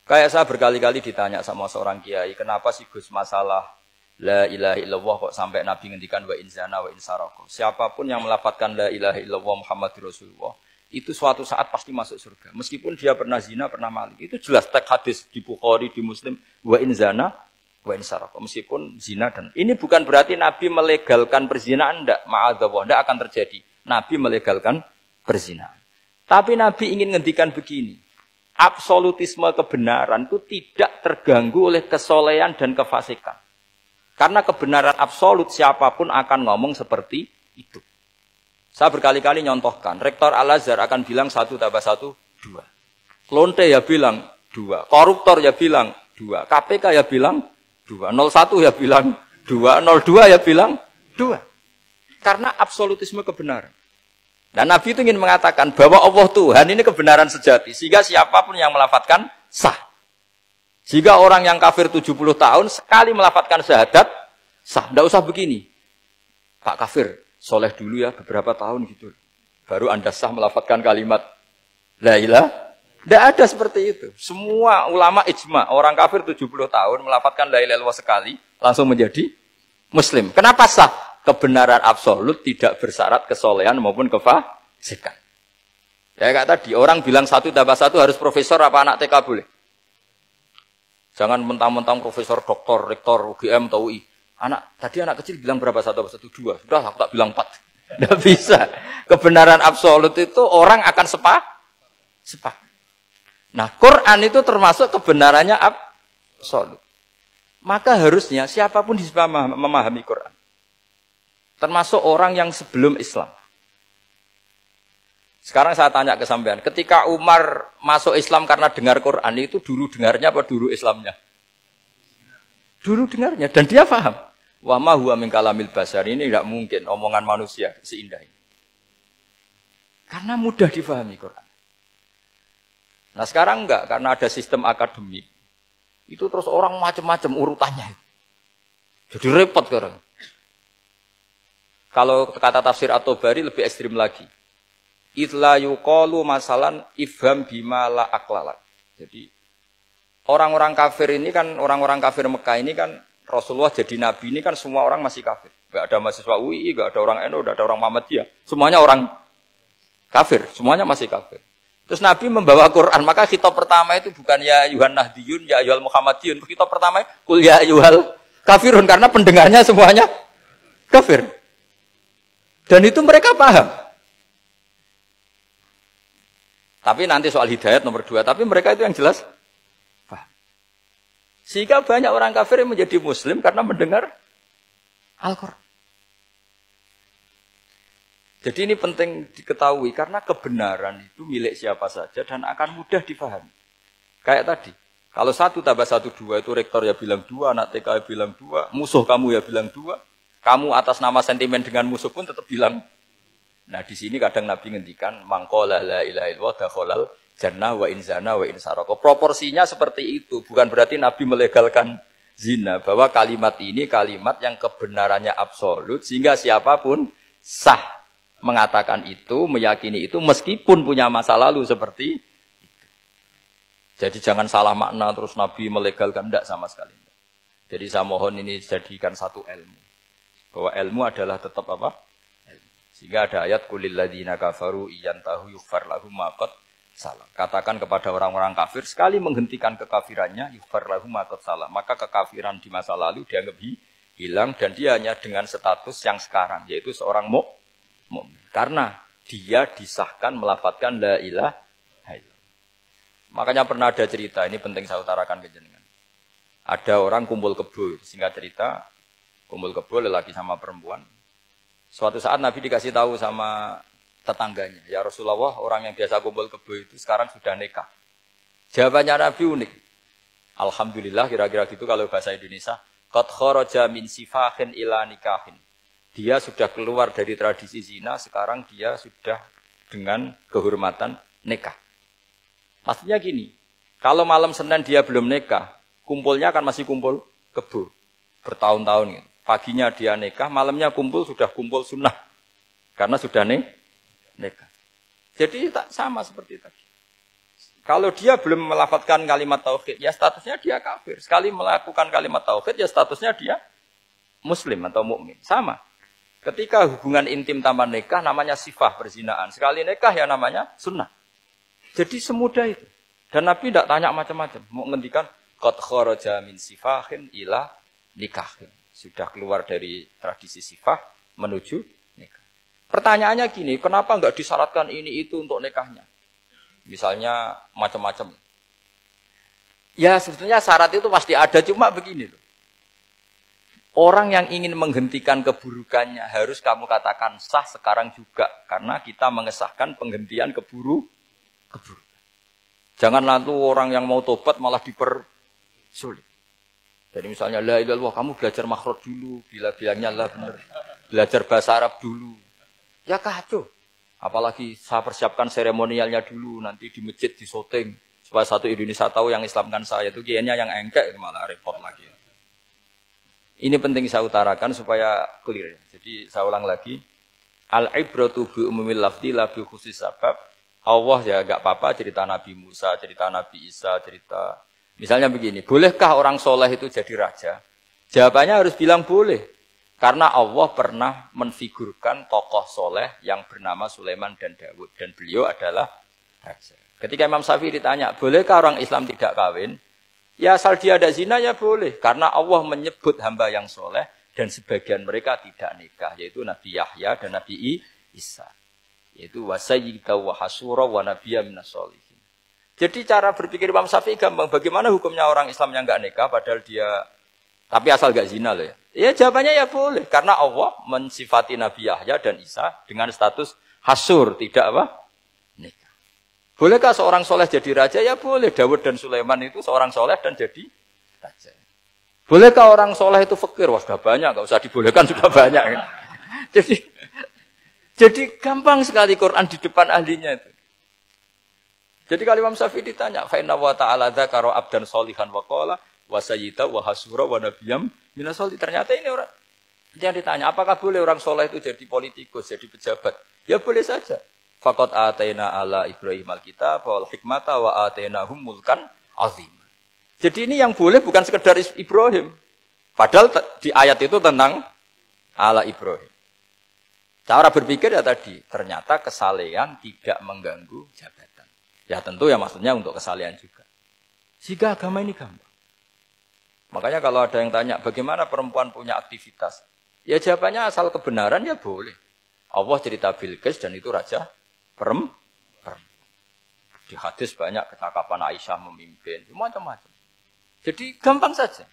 Kayak saya berkali-kali ditanya sama seorang kiai, kenapa sih Gus masalah la ilaha illallah kok sampai Nabi ngendikan wa in zana wa in saraka. Siapapun yang melafadzkan la ilaha illallah Muhammadur Rasulullah, itu suatu saat pasti masuk surga. Meskipun dia pernah zina, pernah maling. Itu jelas teks hadis di Bukhari, di Muslim, wa in zana wa in saraka. Meskipun zina dan ini bukan berarti Nabi melegalkan perzinahan, enggak, ma'adzallah, enggak akan terjadi. Nabi melegalkan perzinahan. Tapi Nabi ingin ngendikan begini. Absolutisme kebenaran itu tidak terganggu oleh kesolehan dan kefasikan. Karena kebenaran absolut siapapun akan ngomong seperti itu. Saya berkali-kali nyontohkan, Rektor Al-Azhar akan bilang 1 tambah 1, 2. Lonte ya bilang 2. Koruptor ya bilang 2. KPK ya bilang 2. 01 ya bilang 2. 02 ya bilang 2. Karena absolutisme kebenaran. Dan Nabi itu ingin mengatakan bahwa Allah Tuhan ini kebenaran sejati. Sehingga siapapun yang melafadzkan sah. Jika orang yang kafir 70 tahun sekali melafadzkan syahadat, sah. Tidak usah begini. Pak kafir, soleh dulu ya beberapa tahun gitu. Baru Anda sah melafadzkan kalimat la ilaha. Tidak ada seperti itu. Semua ulama ijma. Orang kafir 70 tahun melafadzkan la ilaha illallah sekali, langsung menjadi Muslim. Kenapa sah? Kebenaran absolut tidak bersyarat kesolehan maupun kefasikan. Ya kayak tadi, orang bilang 1 tambah 1 harus profesor apa anak TK boleh. Jangan mentang-mentang profesor, doktor, rektor, UGM, atau UI. Tadi anak kecil bilang berapa 1 tambah 1? 2. Sudah, aku tak bilang 4. Tidak bisa. Kebenaran absolut itu orang akan sepakat. Nah, Quran itu termasuk kebenarannya absolut. Maka harusnya siapapun bisa memahami Quran. Termasuk orang yang sebelum Islam. Sekarang saya tanya ke sampean, ketika Umar masuk Islam karena dengar Quran, itu dulu dengarnya apa dulu Islamnya? Dulu dengarnya, dan dia paham. Wa ma huwa min kalamil basar, ini tidak mungkin omongan manusia seindah ini. Karena mudah difahami Quran. Nah sekarang enggak, karena ada sistem akademik. Itu terus orang macam-macam urutannya. Jadi repot sekarang. Kalau kata tafsir At-Tabari lebih ekstrim lagi. Itla yuqalu masalan ifham bima la aklalat. Jadi orang-orang kafir ini kan, orang-orang kafir Mekah ini kan Rasulullah jadi nabi ini kan semua orang masih kafir. Enggak ada mahasiswa UI, enggak ada orang NU, enggak ada orang Muhammadiyah. Semuanya orang kafir, semuanya masih kafir. Terus Nabi membawa Quran, maka khitab pertama itu bukan ya ayuhan nahdiyun, ya ayuhal muhammadiyun. Khitab pertama kul ya ayuhal kafirun, karena pendengarnya semuanya kafir. Dan itu mereka paham. Tapi nanti soal hidayat nomor 2. Tapi mereka itu yang jelas paham. Sehingga banyak orang kafir yang menjadi muslim karena mendengar Al-Quran. Jadi ini penting diketahui. Karena kebenaran itu milik siapa saja dan akan mudah difahami. Kayak tadi. Kalau 1 tambah 1, 2 itu rektor ya bilang 2, anak TK ya bilang 2, musuh kamu ya bilang 2. Kamu atas nama sentimen dengan musuh pun tetap bilang. Nah di sini kadang Nabi ngendikan mangqala la ilaha illallah dakhalal jannah wa in zana wa in saraka. Proporsinya seperti itu, bukan berarti Nabi melegalkan zina, bahwa kalimat ini kalimat yang kebenarannya absolut sehingga siapapun sah mengatakan itu, meyakini itu meskipun punya masa lalu seperti itu. Jadi jangan salah makna terus Nabi melegalkan, tidak sama sekali. Jadi saya mohon ini jadikan satu ilmu. Bahwa ilmu adalah tetap apa? Ilmu. Sehingga ada ayat kulil ladzina kafaru iyantahu yughfar lahum ma qad salam. Katakan kepada orang-orang kafir sekali menghentikan kekafirannya yughfar lahum ma qad salam. Maka kekafiran di masa lalu dianggap hilang dan dia hanya dengan status yang sekarang yaitu seorang mukmin. Karena dia disahkan melafadzkan la ilaha illallah. Makanya pernah ada cerita, ini penting saya utarakan ke jenengan. Ada orang kumpul kebo, singkat cerita kumpul kebo lelaki sama perempuan. Suatu saat Nabi dikasih tahu sama tetangganya, ya Rasulullah, orang yang biasa kumpul kebo itu sekarang sudah nikah. Jawabannya Nabi unik. Alhamdulillah, kira-kira gitu kalau bahasa Indonesia. Qad kharaja min sifahin ila nikahin. Dia sudah keluar dari tradisi zina, sekarang dia sudah dengan kehormatan nikah. Maksudnya gini, kalau malam Senin dia belum nikah, kumpulnya kan masih kumpul kebo bertahun-tahun gitu. Paginya dia nikah, malamnya kumpul sudah kumpul sunnah. Karena sudah nikah. Jadi tak sama seperti tadi. Kalau dia belum melafadzkan kalimat tauhid, ya statusnya dia kafir. Sekali melakukan kalimat tauhid, ya statusnya dia muslim atau mukmin. Sama. Ketika hubungan intim tanpa nikah namanya sifah perzinaan. Sekali nikah ya namanya sunnah. Jadi semudah itu. Dan Nabi tidak tanya macam-macam. Mau ngendikan qad kharaja min sifahin ila nikahin. Sudah keluar dari tradisi sifah menuju nikah. Pertanyaannya gini, kenapa enggak disyaratkan ini itu untuk nikahnya? Misalnya macam-macam. Ya sebetulnya syarat itu pasti ada, cuma begini loh. Orang yang ingin menghentikan keburukannya harus kamu katakan sah sekarang juga. Karena kita mengesahkan penghentian keburukan. Jangan lalu orang yang mau tobat malah dipersulit. Jadi misalnya la ilaha illallah, kamu belajar makhraj dulu, bilangnya lah benar. Belajar bahasa Arab dulu. Ya kacau. Apalagi saya persiapkan seremonialnya dulu, nanti di masjid di syuting supaya satu Indonesia tahu yang Islamkan saya itu kiainya yang engkek malah repot lagi. Ini penting saya utarakan supaya clear. Jadi saya ulang lagi, al-ibratu bi umumil lafzi la bi khusus sabab. Allah ya enggak apa-apa cerita Nabi Musa, cerita Nabi Isa, cerita misalnya begini, bolehkah orang soleh itu jadi raja? Jawabannya harus bilang boleh. Karena Allah pernah menfigurkan tokoh soleh yang bernama Sulaiman dan Daud. Dan beliau adalah raja. Ketika Imam Syafi'i ditanya, bolehkah orang Islam tidak kawin? Ya asal dia ada zina ya boleh. Karena Allah menyebut hamba yang soleh. Dan sebagian mereka tidak nikah. Yaitu Nabi Yahya dan Nabi Isa. Yaitu wasayyida wa hasura wa nabiyya minas sholihin. Jadi cara berpikir Imam Syafi'i gampang. Bagaimana hukumnya orang Islam yang enggak nikah padahal dia... Tapi asal enggak zina loh ya. Ya jawabannya ya boleh. Karena Allah mensifati Nabi Yahya dan Isa dengan status hasur. Tidak apa? Nikah. Bolehkah seorang soleh jadi raja? Ya boleh. Daud dan Sulaiman itu seorang soleh dan jadi raja. Bolehkah orang soleh itu fakir? Wah sudah banyak. Enggak usah dibolehkan sudah banyak. Jadi gampang sekali Quran di depan ahlinya itu. Jadi kalau Imam Syafi'i ditanya, fa inna wa ta'ala dzakara abdan sholihan wa qala wa sayyida wa hasura wa nabiyyam minas sholihin. Ternyata ini orang yang ditanya, apakah boleh orang soleh itu jadi politikus, jadi pejabat? Ya boleh saja. Faqad ataina ala Ibrahim al-kitab wal hikmata wa atainahum mulkan azim. Jadi ini yang boleh bukan sekedar Ibrahim. Padahal di ayat itu tentang ala Ibrahim. Cara berpikir ya tadi, ternyata kesalehan tidak mengganggu jabatan. Ya tentu ya maksudnya untuk kesalehan juga. Sehingga agama ini gampang. Makanya kalau ada yang tanya, bagaimana perempuan punya aktivitas? Ya jawabannya asal kebenaran ya boleh. Allah cerita Bilqis dan itu raja perempuan. Di hadis banyak kecakapan Aisyah memimpin, macam-macam. Jadi gampang saja.